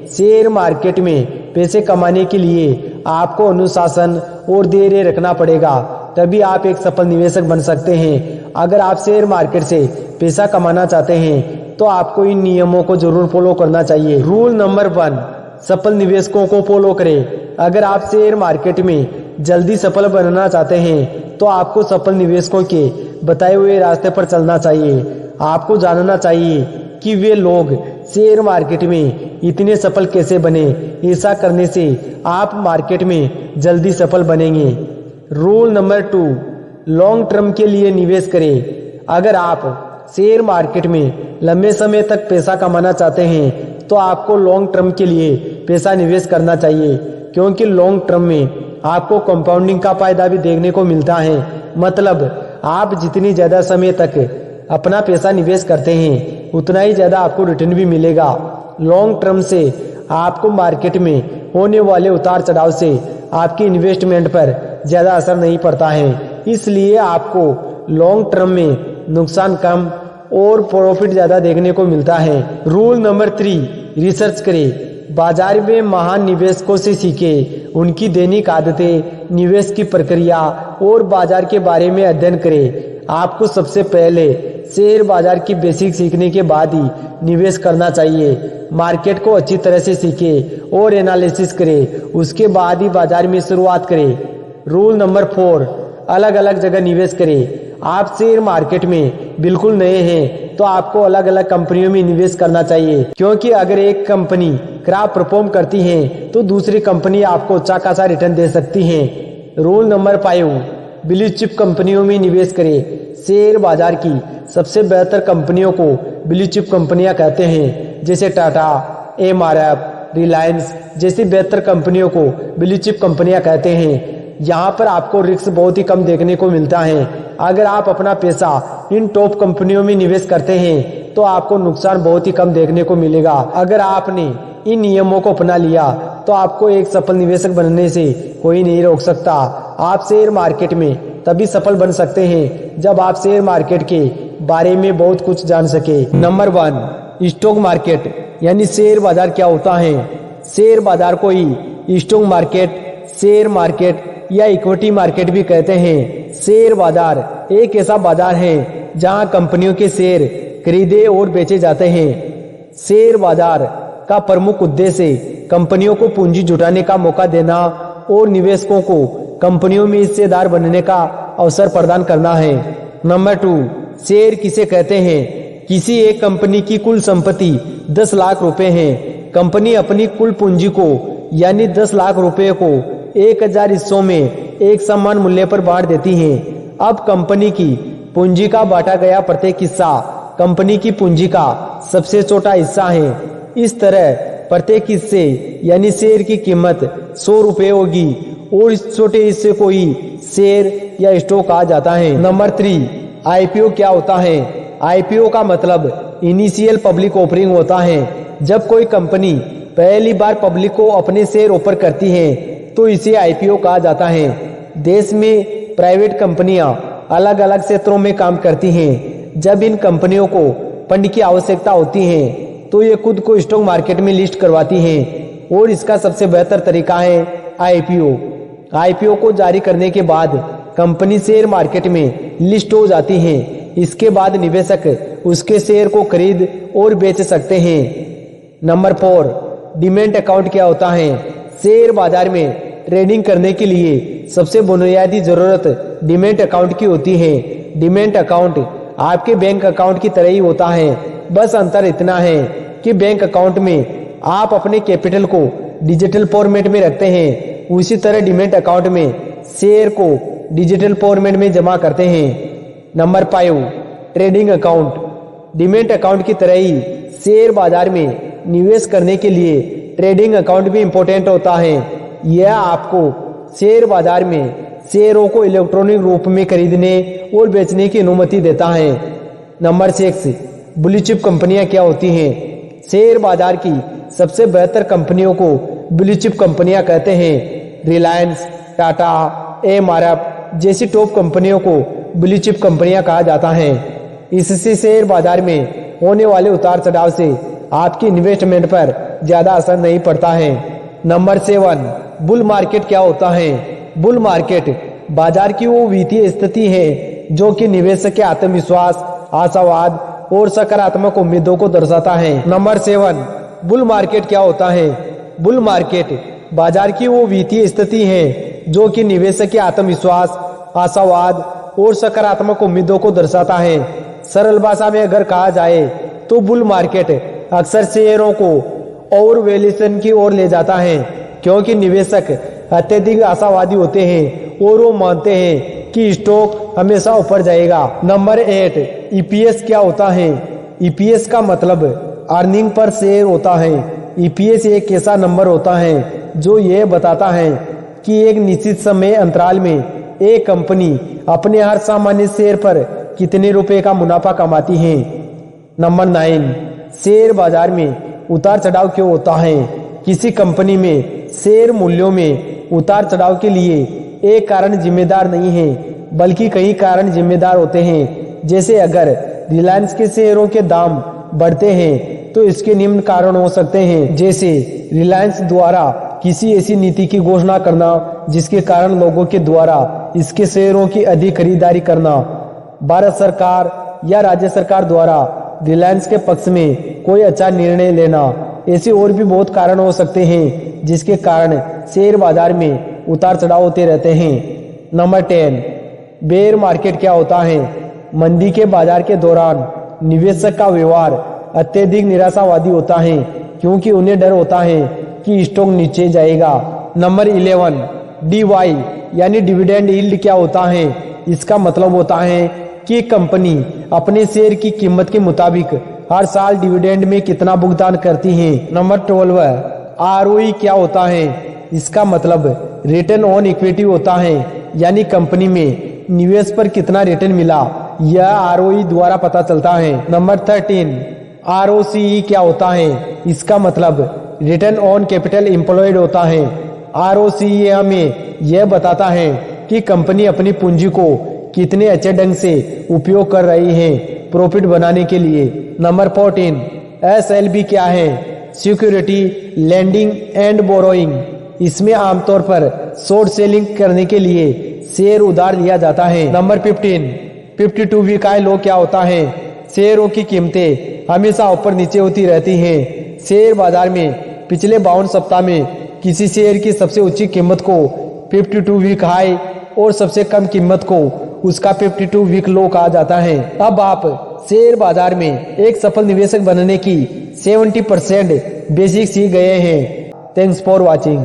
Share market में पैसे कमाने के लिए आपको अनुशासन और धैर्य रखना पड़ेगा, तभी आप एक सफल निवेशक बन सकते हैं। अगर आप शेयर मार्केट से पैसा कमाना चाहते हैं तो आपको इन नियमों को जरूर फॉलो करना चाहिए। रूल नंबर 1, सफल निवेशकों को फॉलो करें। अगर आप शेयर मार्केट में जल्दी सफल बनना चाहते हैं तो आपको सफल निवेशकों के बताए हुए रास्ते पर चलना चाहिए। आपको जानना चाहिए कि वे लोग शेयर मार्केट में इतने सफल कैसे बने। ऐसा करने से आप मार्केट में जल्दी सफल बनेंगे। रूल नंबर 2, लॉन्ग टर्म के लिए निवेश करें। अगर आप शेयर मार्केट में लंबे समय तक पैसा कमाना चाहते हैं तो आपको लॉन्ग टर्म के लिए पैसा निवेश करना चाहिए, क्योंकि लॉन्ग टर्म में आपको कंपाउंडिंग का फायदा भी देखने को मिलता है। मतलब आप जितनी ज्यादा समय तक अपना पैसा निवेश करते हैं उतना ही ज्यादा आपको रिटर्न भी मिलेगा। लॉन्ग टर्म से आपको मार्केट में होने वाले उतार चढ़ाव से आपकी इन्वेस्टमेंट पर ज्यादा असर नहीं पड़ता है, इसलिए आपको लॉन्ग टर्म में नुकसान कम और प्रॉफिट ज्यादा देखने को मिलता है। रूल नंबर 3, रिसर्च करें। बाजार में महान निवेशकों से सीखें, उनकी दैनिक आदतें, निवेश की प्रक्रिया और बाजार के बारे में अध्ययन करें। आपको सबसे पहले शेयर बाजार की बेसिक सीखने के बाद ही निवेश करना चाहिए। मार्केट को अच्छी तरह से सीखें और एनालिसिस करें, उसके बाद ही बाजार में शुरुआत करें। रूल नंबर 4, अलग अलग जगह निवेश करें। आप शेयर मार्केट में बिल्कुल नए हैं तो आपको अलग अलग कंपनियों में निवेश करना चाहिए, क्योंकि अगर एक कंपनी खराब परफॉर्म करती है तो दूसरी कंपनी आपको अच्छा खासा रिटर्न दे सकती है। रूल नंबर 5, ब्लू चिप कंपनियों में निवेश करें। शेयर बाजार की सबसे बेहतर कंपनियों को ब्लू चिप कंपनियां कहते हैं, जैसे टाटा, MRF, रिलायंस जैसी बेहतर कंपनियों को ब्लू चिप कंपनियां कहते हैं। यहाँ पर आपको रिस्क बहुत ही कम देखने को मिलता है। अगर आप अपना पैसा इन टॉप कंपनियों में निवेश करते हैं तो आपको नुकसान बहुत ही कम देखने को मिलेगा। अगर आपने इन नियमों को अपना लिया तो आपको एक सफल निवेशक बनने से कोई नहीं रोक सकता। आप शेयर मार्केट में तभी सफल बन सकते हैं जब आप शेयर मार्केट के बारे में बहुत कुछ जान सके। नंबर 1, स्टॉक मार्केट यानी शेयर बाजार क्या होता है। शेयर बाजार को ही स्टॉक मार्केट, शेयर मार्केट या इक्विटी मार्केट भी कहते हैं। शेयर बाजार एक ऐसा बाजार है जहां कंपनियों के शेयर खरीदे और बेचे जाते हैं। शेयर बाजार का प्रमुख उद्देश्य कंपनियों को पूंजी जुटाने का मौका देना और निवेशकों को कंपनियों में हिस्सेदार बनने का अवसर प्रदान करना है। नंबर 2, शेयर किसे कहते हैं। किसी एक कंपनी की कुल संपत्ति 10 लाख रुपए है। कंपनी अपनी कुल पूंजी को यानी 10 लाख रुपए को 1000 हिस्सों में एक समान मूल्य पर बांट देती है। अब कंपनी की पूंजी का बांटा गया प्रत्येक हिस्सा कंपनी की पूंजी का सबसे छोटा हिस्सा है। इस तरह प्रत्येक हिस्से यानी शेयर की कीमत 100 रुपए होगी और इस छोटे हिस्से को ही शेयर या स्टॉक कहा जाता है। नंबर 3, IPO क्या होता है। IPO का मतलब इनिशियल पब्लिक ऑफरिंग होता है। जब कोई कंपनी पहली बार पब्लिक को अपने शेयर ऑफर करती है तो इसे IPO कहा जाता है। देश में प्राइवेट कंपनियां अलग अलग क्षेत्रों में काम करती हैं। जब इन कंपनियों को फंड की आवश्यकता होती है तो ये खुद को स्टॉक मार्केट में लिस्ट करवाती हैं और इसका सबसे बेहतर तरीका है IPO। IPO को जारी करने के बाद कंपनी शेयर मार्केट में लिस्ट हो जाती है। इसके बाद निवेशक उसके शेयर को खरीद और बेच सकते हैं। नंबर 4, डीमैट अकाउंट क्या होता है। शेयर बाजार में ट्रेडिंग करने के लिए सबसे बुनियादी जरूरत डीमैट अकाउंट की होती है। डीमैट अकाउंट आपके बैंक अकाउंट की तरह ही होता है, बस अंतर इतना है कि बैंक अकाउंट में आप अपने कैपिटल को डिजिटल फॉर्मेट में रखते हैं, उसी तरह डीमैट अकाउंट में शेयर को डिजिटल फॉर्मेट में जमा करते हैं। Number 5, trading account. Demat account की तरह ही शेयर बाजार में निवेश करने के लिए ट्रेडिंग अकाउंट भी इम्पोर्टेंट होता है। यह आपको शेयर बाजार में शेयरों को इलेक्ट्रॉनिक रूप में खरीदने और बेचने की अनुमति देता है। नंबर 6, ब्लू चिप कंपनियां क्या होती हैं। शेयर बाजार की सबसे बेहतर कंपनियों को ब्लू चिप कंपनियां कहते हैं। रिलायंस, टाटा, MRF जैसी टॉप कंपनियों को ब्लू चिप कंपनियां कहा जाता है। इससे शेयर बाजार में होने वाले उतार चढ़ाव से आपकी इन्वेस्टमेंट पर ज्यादा असर नहीं पड़ता है। नंबर 7, बुल मार्केट क्या होता है? बुल मार्केट बाजार की वो वित्तीय स्थिति है जो कि निवेशक के आत्मविश्वास, आशावाद और सकारात्मक उम्मीदों को दर्शाता है। नंबर 7, बुल मार्केट क्या होता है? बुल मार्केट बाजार की वो वित्तीय स्थिति है जो कि निवेशक के आत्मविश्वास, आशावाद और सकारात्मक उम्मीदों को दर्शाता है। सरल भाषा में अगर कहा जाए तो बुल मार्केट अक्सर शेयरों को ओवर वैल्यूएशन की ओर ले जाता है, क्योंकि निवेशक अत्यधिक आशावादी होते हैं और वो मानते हैं कि स्टॉक हमेशा ऊपर जाएगा। नंबर 8, ईपीएस क्या होता है? ईपीएस का मतलब अर्निंग पर शेयर होता है। ईपीएस एक ऐसा नंबर होता है जो यह बताता है कि एक निश्चित समय अंतराल में एक कंपनी अपने हर सामान्य शेयर पर कितने रुपए का मुनाफा कमाती है। नंबर 9, शेयर बाजार में उतार चढ़ाव क्यों होता है? किसी कंपनी में शेयर मूल्यों में उतार चढ़ाव के लिए एक कारण जिम्मेदार नहीं है, बल्कि कई कारण जिम्मेदार होते हैं। जैसे अगर रिलायंस के शेयरों के दाम बढ़ते हैं तो इसके निम्न कारण हो सकते हैं, जैसे रिलायंस द्वारा किसी ऐसी नीति की घोषणा करना जिसके कारण लोगों के द्वारा इसके शेयरों की अधिक खरीदारी करना, भारत सरकार या राज्य सरकार द्वारा रिलायंस के पक्ष में कोई अच्छा निर्णय लेना। ऐसे और भी बहुत कारण हो सकते हैं जिसके कारण शेयर बाजार में उतार चढ़ाव होते रहते हैं। नंबर 10, बेयर मार्केट क्या होता है? मंदी के बाजार के दौरान निवेशक का व्यवहार अत्यधिक निराशावादी होता है, क्योंकि उन्हें डर होता है कि स्टॉक नीचे जाएगा। नंबर 11, डीवाई यानी डिविडेंड यील्ड क्या होता है? इसका मतलब होता है कि कंपनी अपने शेयर की कीमत के मुताबिक हर साल डिविडेंड में कितना भुगतान करती है। नंबर 12, आरओई क्या होता है? इसका मतलब रिटर्न ऑन इक्विटी होता है, यानी कंपनी में निवेश पर कितना रिटर्न मिला यह आरओई द्वारा पता चलता है। नंबर 13, आरओसीई क्या होता है? इसका मतलब रिटर्न ऑन कैपिटल एम्प्लॉयड होता है। आरओसीई हमें यह बताता है कि कंपनी अपनी पूंजी को कितने अच्छे ढंग से उपयोग कर रही है प्रॉफिट बनाने के लिए। नंबर 14, एसएलबी क्या है? Security lending and borrowing. इसमें आमतौर पर शॉर्ट सेलिंग करने के लिए शेयर उधार लिया जाता है। नंबर 15, 52 वीक हाई लो क्या होता है? शेयरों की कीमतें हमेशा ऊपर नीचे होती रहती हैं। शेयर बाजार में पिछले 52 सप्ताह में किसी शेयर की सबसे ऊंची कीमत को 52 वीक हाई और सबसे कम कीमत को उसका 52 वीक लो कहा जाता है। अब आप शेयर बाजार में एक सफल निवेशक बनने की 70% बेसिक सीख गए हैं। Thanks for watching.